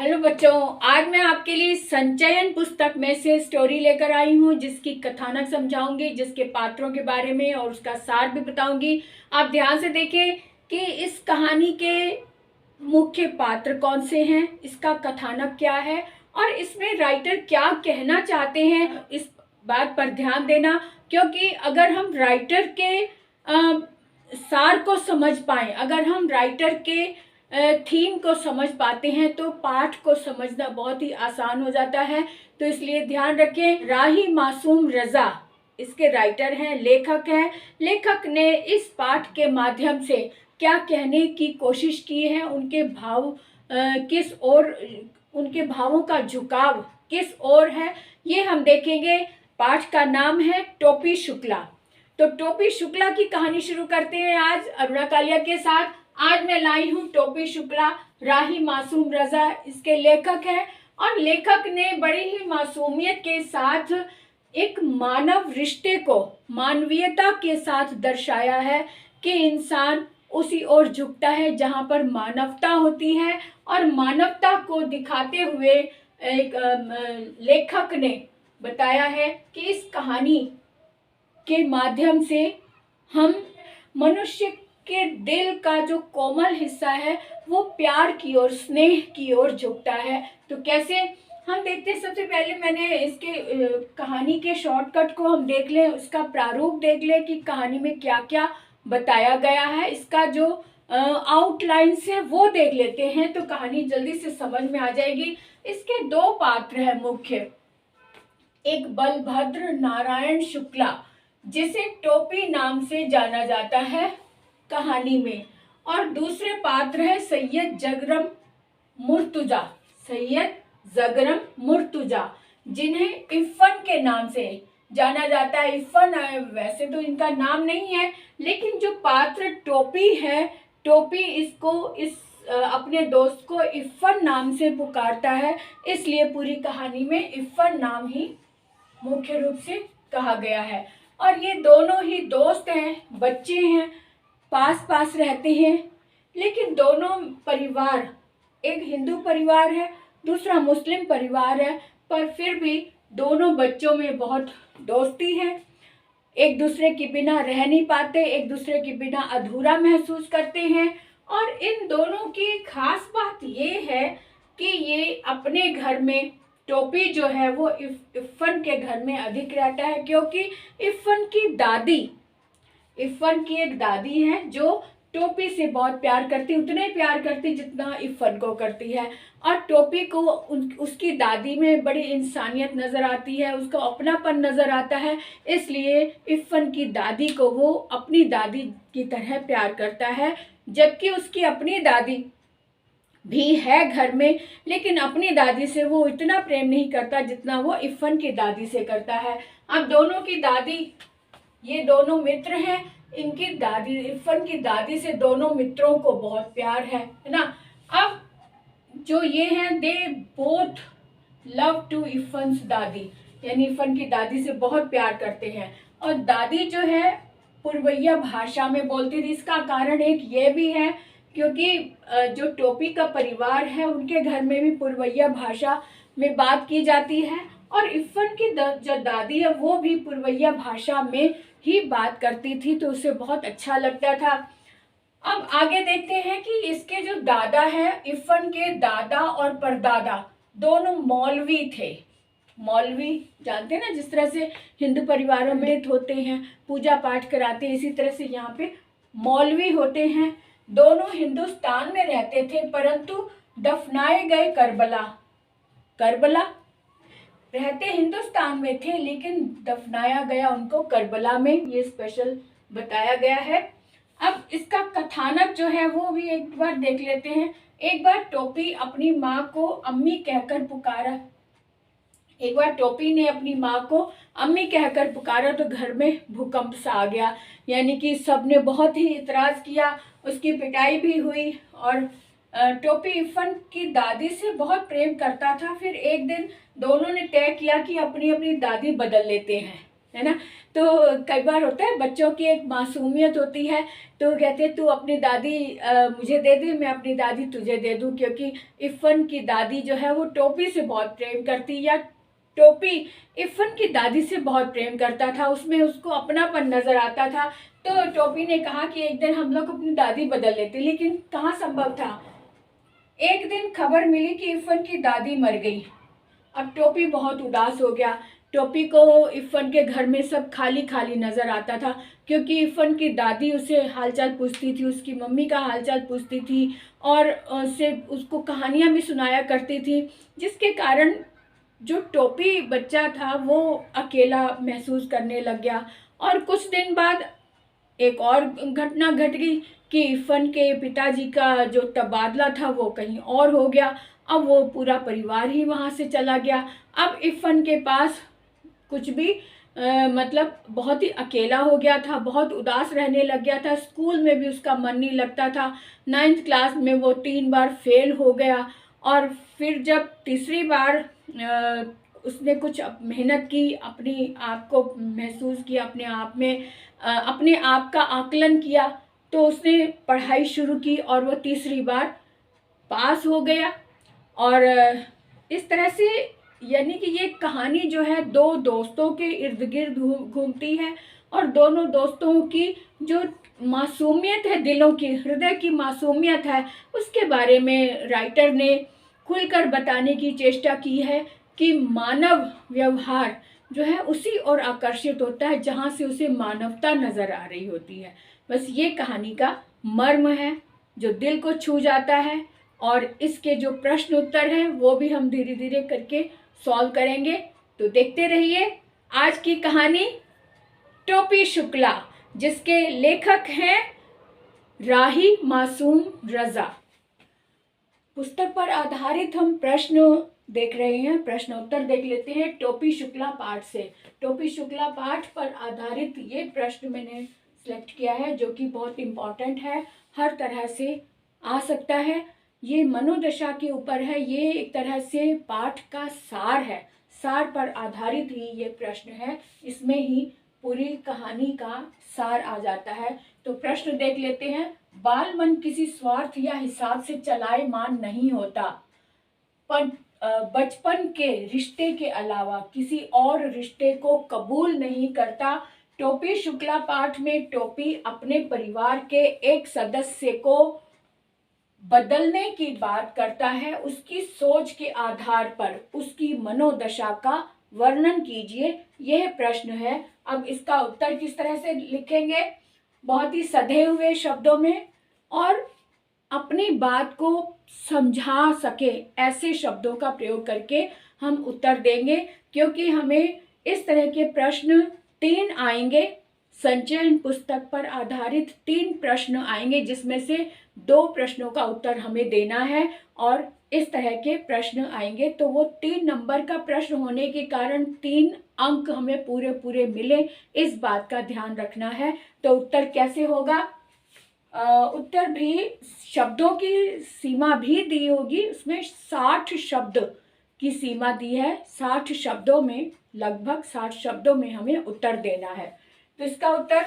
Hello बच्चों, आज मैं आपके लिए संचयन पुस्तक में से स्टोरी लेकर आई हूँ जिसकी कथानक समझाऊंगी, जिसके पात्रों के बारे में और उसका सार भी बताऊंगी। आप ध्यान से देखें कि इस कहानी के मुख्य पात्र कौन से हैं, इसका कथानक क्या है और इसमें राइटर क्या कहना चाहते हैं। इस बात पर ध्यान देना, क्योंकि अगर हम राइटर के सार को समझ पाएं, अगर हम राइटर के थीम को समझ पाते हैं तो पाठ को समझना बहुत ही आसान हो जाता है। तो इसलिए ध्यान रखें, राही मासूम रजा इसके राइटर हैं, लेखक हैं। लेखक ने इस पाठ के माध्यम से क्या कहने की कोशिश की है, उनके भाव किस ओर, उनके भावों का झुकाव किस ओर है, ये हम देखेंगे। पाठ का नाम है टोपी शुक्ला। तो टोपी शुक्ला की कहानी शुरू करते हैं आज अरुणा कालिया के साथ। आज मैं लाई हूँ टोपी शुक्ला, राही मासूम रजा इसके लेखक हैं। और लेखक ने बड़ी ही मासूमियत के साथ एक मानव रिश्ते को मानवीयता के साथ दर्शाया है कि इंसान उसी ओर झुकता है जहाँ पर मानवता होती है। और मानवता को दिखाते हुए एक लेखक ने बताया है कि इस कहानी के माध्यम से हम मनुष्य के दिल का जो कोमल हिस्सा है वो प्यार की ओर, स्नेह की ओर झुकता है। तो कैसे हम देखते हैं, सबसे पहले मैंने इसके कहानी के शॉर्टकट को हम देख लें, उसका प्रारूप देख लें कि कहानी में क्या क्या बताया गया है। इसका जो आउटलाइंस है वो देख लेते हैं तो कहानी जल्दी से समझ में आ जाएगी। इसके दो पात्र हैं मुख्य, एक बलभद्र नारायण शुक्ला जिसे टोपी नाम से जाना जाता है कहानी में, और दूसरे पात्र है सैयद जगरम मुर्तुजा, सैयद जगरम मुर्तुजा जिन्हें इफ़न के नाम से जाना जाता है। इफ़न वैसे तो इनका नाम नहीं है, लेकिन जो पात्र टोपी है, टोपी इसको इस अपने दोस्त को इफ़न नाम से पुकारता है, इसलिए पूरी कहानी में इफ़न नाम ही मुख्य रूप से कहा गया है। और ये दोनों ही दोस्त हैं, बच्चे हैं, पास पास रहते हैं, लेकिन दोनों परिवार, एक हिंदू परिवार है, दूसरा मुस्लिम परिवार है, पर फिर भी दोनों बच्चों में बहुत दोस्ती है। एक दूसरे के बिना रह नहीं पाते, एक दूसरे के बिना अधूरा महसूस करते हैं। और इन दोनों की खास बात ये है कि ये अपने घर में, टोपी जो है वो इफ़न के घर में अधिक रहता है, क्योंकि इफ़न की एक दादी है जो टोपी से बहुत प्यार करती, उतना ही प्यार करती जितना इफ़न को करती है। और टोपी को उसकी दादी में बड़ी इंसानियत नज़र आती है, उसका अपनापन नज़र आता है, इसलिए इफ़न की दादी को वो अपनी दादी की तरह प्यार करता है। जबकि उसकी अपनी दादी भी है घर में, लेकिन अपनी दादी से वो इतना प्रेम नहीं करता जितना वो इफ़न की दादी से करता है। अब दोनों की दादी, ये दोनों मित्र हैं, इनकी दादी, इफ़न की दादी से दोनों मित्रों को बहुत प्यार है ना। अब जो ये हैं, दे बोथ लव टू इफ़न्स दादी, यानी इफ़न की दादी से बहुत प्यार करते हैं। और दादी जो है पुरवैया भाषा में बोलती थी। इसका कारण एक ये भी है क्योंकि जो टोपी का परिवार है उनके घर में भी पुरवैया भाषा में बात की जाती है, और इफ़न की जो दादी है वो भी पुरवैया भाषा में ही बात करती थी, तो उसे बहुत अच्छा लगता था। अब आगे देखते हैं कि इसके जो दादा है, इफ़न के दादा और परदादा दोनों मौलवी थे। मौलवी जानते हैं ना, जिस तरह से हिंदू परिवारों में होते हैं, पूजा पाठ कराते हैं, इसी तरह से यहाँ पे मौलवी होते हैं। दोनों हिंदुस्तान में रहते थे, परंतु दफनाए गए करबला रहते हिंदुस्तान में थे, लेकिन दफनाया गया उनको करबला में, ये स्पेशल बताया गया है। अब इसका कथानक जो है वो भी एक बार देख लेते हैं। एक बार टोपी अपनी माँ को अम्मी कहकर पुकारा, एक बार टोपी ने अपनी माँ को अम्मी कहकर पुकारा तो घर में भूकंप सा आ गया, यानी कि सबने बहुत ही इतराज़ किया, उसकी पिटाई भी हुई। और टोपी इफ़न की दादी से बहुत प्रेम करता था। फिर एक दिन दोनों ने तय किया कि अपनी अपनी दादी बदल लेते हैं, है ना। तो कई बार होता है बच्चों की एक मासूमियत होती है, तो कहते तू अपनी दादी मुझे दे दे, मैं अपनी दादी तुझे दे दूं, क्योंकि इफ़न की दादी जो है वो टोपी से बहुत प्रेम करती, या टोपी इफ़न की दादी से बहुत प्रेम करता था, उसमें उसको अपनापन नजर आता था। तो टोपी ने कहा कि एक दिन हम लोग अपनी दादी बदल लेते, लेकिन कहाँ संभव था। एक दिन खबर मिली कि इफ़न की दादी मर गई। अब टोपी बहुत उदास हो गया। टोपी को इफ़न के घर में सब खाली खाली नजर आता था, क्योंकि इफ़न की दादी उसे हालचाल पूछती थी, उसकी मम्मी का हालचाल पूछती थी, और उसे उसको कहानियां भी सुनाया करती थी, जिसके कारण जो टोपी बच्चा था वो अकेला महसूस करने लग गया। और कुछ दिन बाद एक और घटना घट गई कि इफ़न के पिताजी का जो तबादला था वो कहीं और हो गया। अब वो पूरा परिवार ही वहाँ से चला गया। अब इफ़न के पास कुछ भी मतलब बहुत ही अकेला हो गया था, बहुत उदास रहने लग गया था। स्कूल में भी उसका मन नहीं लगता था। 9th क्लास में वो 3 बार फेल हो गया, और फिर जब तीसरी बार उसने कुछ मेहनत की, अपनी आप को महसूस किया, अपने आप में अपने आप का आकलन किया, तो उसने पढ़ाई शुरू की और वो तीसरी बार पास हो गया। और इस तरह से यानी कि ये कहानी जो है दो दोस्तों के इर्द गिर्द घूमती है, और दोनों दोस्तों की जो मासूमियत है, दिलों की, हृदय की मासूमियत है, उसके बारे में राइटर ने खुलकर बताने की चेष्टा की है कि मानव व्यवहार जो है उसी ओर आकर्षित होता है जहाँ से उसे मानवता नजर आ रही होती है। बस ये कहानी का मर्म है जो दिल को छू जाता है, और इसके जो प्रश्न उत्तर हैं वो भी हम धीरे धीरे करके सॉल्व करेंगे। तो देखते रहिए आज की कहानी टोपी शुक्ला, जिसके लेखक हैं राही मासूम रजा। पुस्तक पर आधारित हम प्रश्न देख रहे हैं, प्रश्न उत्तर देख लेते हैं टोपी शुक्ला पाठ से। टोपी शुक्ला पाठ पर आधारित ये प्रश्न मैंने सिलेक्ट किया है जो कि बहुत इम्पॉर्टेंट है, हर तरह से आ सकता है। ये मनोदशा के ऊपर है, ये एक तरह से पाठ का सार है, सार पर आधारित ही ये प्रश्न है, इसमें ही पूरी कहानी का सार आ जाता है। तो प्रश्न देख लेते हैं। बाल मन किसी स्वार्थ या हिसाब से चलायमान नहीं होता, पर बचपन के रिश्ते के अलावा किसी और रिश्ते को कबूल नहीं करता। टोपी शुक्ला पाठ में टोपी अपने परिवार के एक सदस्य को बदलने की बात करता है। उसकी सोच के आधार पर उसकी मनोदशा का वर्णन कीजिए, यह प्रश्न है। अब इसका उत्तर किस तरह से लिखेंगे? बहुत ही सधे हुए शब्दों में और अपनी बात को समझा सके ऐसे शब्दों का प्रयोग करके हम उत्तर देंगे, क्योंकि हमें इस तरह के प्रश्न 3 आएंगे। संचयन पुस्तक पर आधारित 3 प्रश्न आएंगे, जिसमें से 2 प्रश्नों का उत्तर हमें देना है, और इस तरह के प्रश्न आएंगे। तो वो 3 नंबर का प्रश्न होने के कारण 3 अंक हमें पूरे पूरे मिले, इस बात का ध्यान रखना है। तो उत्तर कैसे होगा? उत्तर भी शब्दों की सीमा भी दी होगी, उसमें 60 शब्द की सीमा दी है। 60 शब्दों में, लगभग 60 शब्दों में हमें उत्तर देना है। तो इसका उत्तर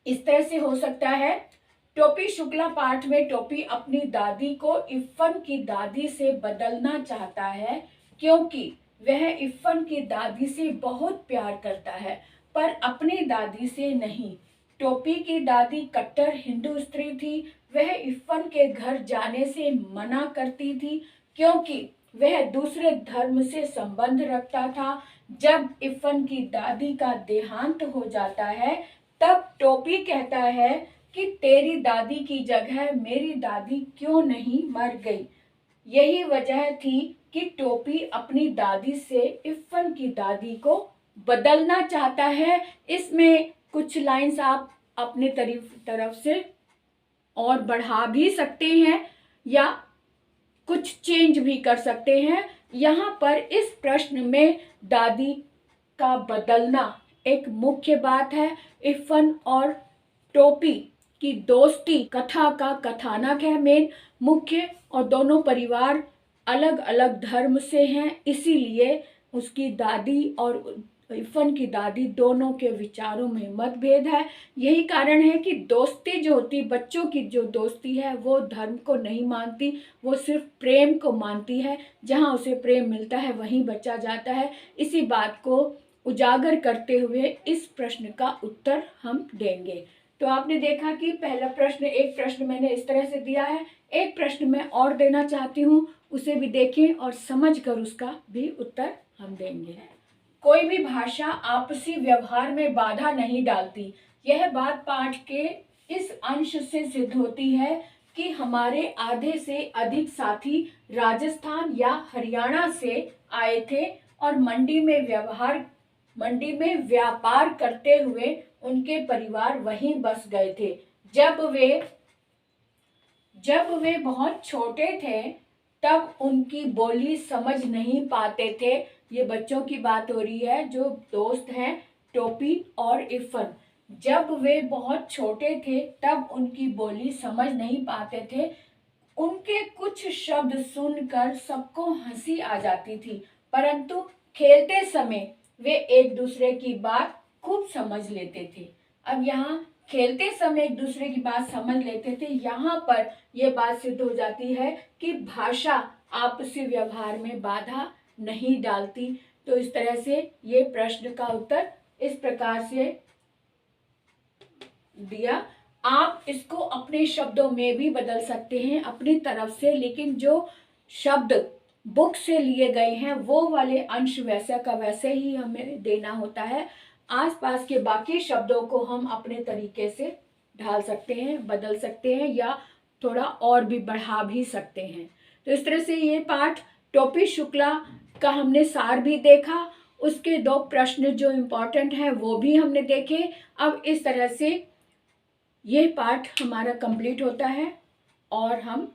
इस तरह से हो सकता है। टोपी शुक्ला पाठ में टोपी अपनी दादी को इफ़न की दादी से बदलना चाहता है, क्योंकि वह इफ़न की दादी से बहुत प्यार करता है, पर अपनी दादी से नहीं। टोपी की दादी कट्टर हिंदू स्त्री थी। वह इफ़न के घर जाने से मना करती थी, क्योंकि वह दूसरे धर्म से संबंध रखता था। जब इफ़न की दादी का देहांत हो जाता है, तब टोपी कहता है कि तेरी दादी की जगह मेरी दादी क्यों नहीं मर गई। यही वजह थी कि टोपी अपनी दादी से इफ़न की दादी को बदलना चाहता है। इसमें कुछ लाइंस आप अपने तरफ से और बढ़ा भी सकते हैं या कुछ चेंज भी कर सकते हैं। यहाँ पर इस प्रश्न में दादी का बदलना एक मुख्य बात है। इफ़न और टोपी की दोस्ती कथा का कथानक है मेन मुख्य, और दोनों परिवार अलग अलग धर्म से हैं, इसीलिए उसकी दादी और इरफान की दादी दोनों के विचारों में मतभेद है। यही कारण है कि दोस्ती जो होती, बच्चों की जो दोस्ती है वो धर्म को नहीं मानती, वो सिर्फ प्रेम को मानती है। जहाँ उसे प्रेम मिलता है वहीं बच्चा जाता है। इसी बात को उजागर करते हुए इस प्रश्न का उत्तर हम देंगे। तो आपने देखा कि पहला प्रश्न, एक प्रश्न मैंने इस तरह से दिया है, एक प्रश्न मैं और देना चाहती हूँ, उसे भी देखें और समझ कर उसका भी उत्तर हम देंगे। कोई भी भाषा आपसी व्यवहार में बाधा नहीं डालती। यह बात पाठ के इस अंश से सिद्ध होती है कि हमारे आधे से अधिक साथी राजस्थान या हरियाणा से आए थे और मंडी में व्यापार करते हुए उनके परिवार वहीं बस गए थे। जब वे बहुत छोटे थे तब उनकी बोली समझ नहीं पाते थे। ये बच्चों की बात हो रही है, जो दोस्त हैं टोपी और इरफान। जब वे बहुत छोटे थे तब उनकी बोली समझ नहीं पाते थे। उनके कुछ शब्द सुनकर सबको हंसी आ जाती थी, परंतु खेलते समय वे एक दूसरे की बात खूब समझ लेते थे। अब यहाँ खेलते समय एक दूसरे की बात समझ लेते थे, यहाँ पर यह बात सिद्ध हो जाती है कि भाषा आपसी व्यवहार में बाधा नहीं डालती। तो इस तरह से ये प्रश्न का उत्तर इस प्रकार से दिया। आप इसको अपने शब्दों में भी बदल सकते हैं अपनी तरफ से, लेकिन जो शब्द बुक से लिए गए हैं वो वाले अंश वैसा का वैसे ही हमें देना होता है। आसपास के बाकी शब्दों को हम अपने तरीके से ढाल सकते हैं, बदल सकते हैं या थोड़ा और भी बढ़ा भी सकते हैं। तो इस तरह से ये पाठ टोपी शुक्ला का हमने सार भी देखा, उसके 2 प्रश्न जो इम्पोर्टेंट हैं वो भी हमने देखे। अब इस तरह से ये पाठ हमारा कंप्लीट होता है और हम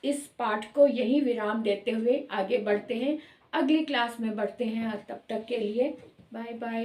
इस पाठ को यही विराम देते हुए आगे बढ़ते हैं, अगली क्लास में बढ़ते हैं। तब तक के लिए बाय बाय।